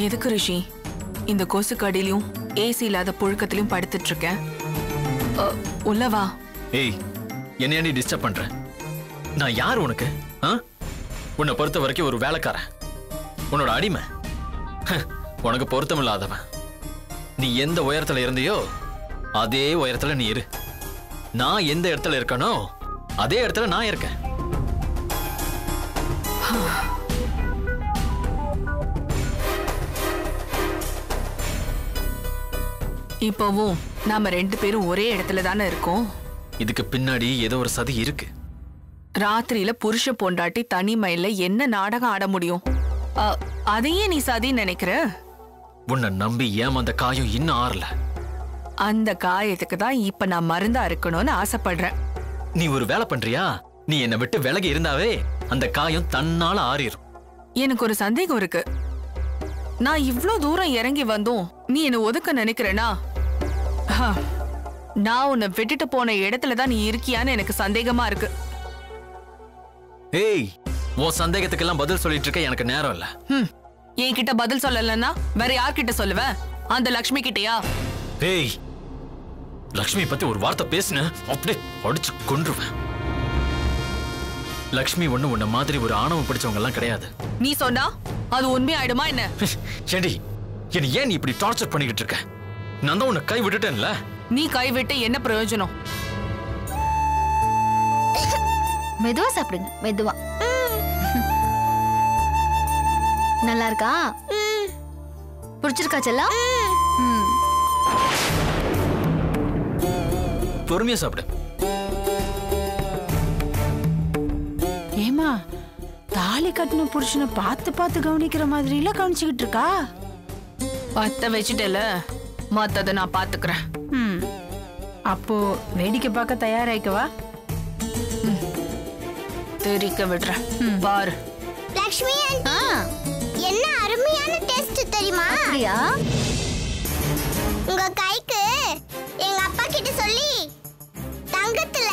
எதுக்கு ரிஷி இந்த கொசு கடியிலும் ஏசி இல்லாத புழுக்கத்திலும் படுத்துட்டு இருக்கேன்? உள்ளவா. ஏய், என்ன நீ டிஸ்டர்ப் பண்ற? நான் யார் உனக்கு? உன்னை பொறுத்த வரைக்கும் ஒரு வேலைக்காரன், உன்னோட அடிமை. உனக்கு பொருத்தமில்லாதவன். நீ எந்த உயரத்துல இருந்தியோ அதே உயரத்துல நீ இரு. நான் எந்த இடத்துல இருக்கனோ அதே இடத்துல நான் இருக்கேன். இப்பவும் நாம 2 பேரும் ஒரே இடத்துல தானே இருக்கோம். இதுக்கு பின்னாடி ஏதோ ஒரு சதி இருக்கு. ராத்திரியில புருஷ பொண்டாட்டி தனிமையில என்ன நாடகம் ஆட முடியும்? அதையே நீ சதி நினைக்கிற? உன்னை நம்பி ஏமாந்த காயம் இன்னும் ஆறல. அந்த காயத்துக்கு தான் இப்ப நான் மருந்தா இருக்கணும்னு ஆசைப்படுறேன். நீ ஒரு வேலை பண்றியா? நீ என்னை விட்டு விலகி இருந்தாவே அந்த காயம் தன்னால ஆறிடும். எனக்கு ஒரு சந்தேகம் இருக்கு. நான் இவ்ளோ தூரம் இறங்கி வந்தோம், நீ என்ன ஒதுக்க நினைக்கிறேனா? நான் உன்னை விட்டுட்டு போன இடத்துலதான் நீ இருக்கியான்னு எனக்கு சந்தேகமா இருக்கு. ஏய், உன் சந்தேகத்துக்கெல்லாம் பதில் சொல்லிட்டு இருக்க எனக்கு நேரம் இல்ல. என்கிட்ட பதில் சொல்லலன்னா வேற யார்கிட்ட சொல்லுவேன்? அந்த லக்ஷ்மி கிட்டயா? ஏய், லக்ஷ்மி பத்தி ஒரு வார்த்தை பேசுன அப்படியே அடிச்சு கொன்றுவேன். லக்ஷ்மி ஒண்ணு உன்ன மாதிரி ஒரு ஆணவம் பிடிச்சவங்க எல்லாம் கிடையாது. நீ சொன்னா அது உண்மை ஆயிடுமா என்ன? ஏண்டி, என்ன ஏன் நீ இப்படி டார்ச்சர் பண்ணிக்கிட்டு இருக்க? நான் தான் உன்னை கை விட்டுட்டேன்ல. நீ கை விட்டு என்ன பிரயோஜனம்? மெதுவா சாப்பிடுங்க, மெதுவா. நல்லா இருக்கா? பிடிச்சிருக்கா செல்லா? பொறுமையா சாப்பிடு. ஏமா, தாலி கட்டின புருஷனை பார்த்து பார்த்து கவனிக்கிற மாதிரி இல்ல கவனிச்சுக்கிட்டு இருக்கா? பத்த வச்சுட்டல, மத்தத நான் பாத்துக்கிறேன். அப்போ வேடிக்கை பார்க்க தயாராயிக்கவா? தெரிக்க விடுறேன், பாரு. லக்ஷ்மி, என்ன அருமையான டேஸ்ட் தெரியுமா? அப்படியா? உங்க கைக்கு எங்க அப்பா கிட்ட சொல்லி தங்கத்துல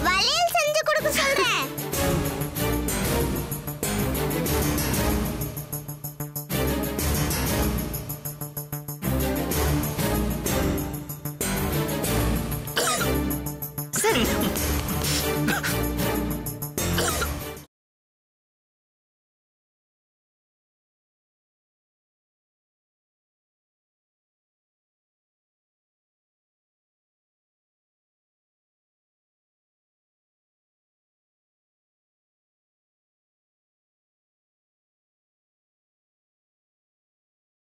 வளையல் செஞ்சு கொடுக்க சொல்றேன்.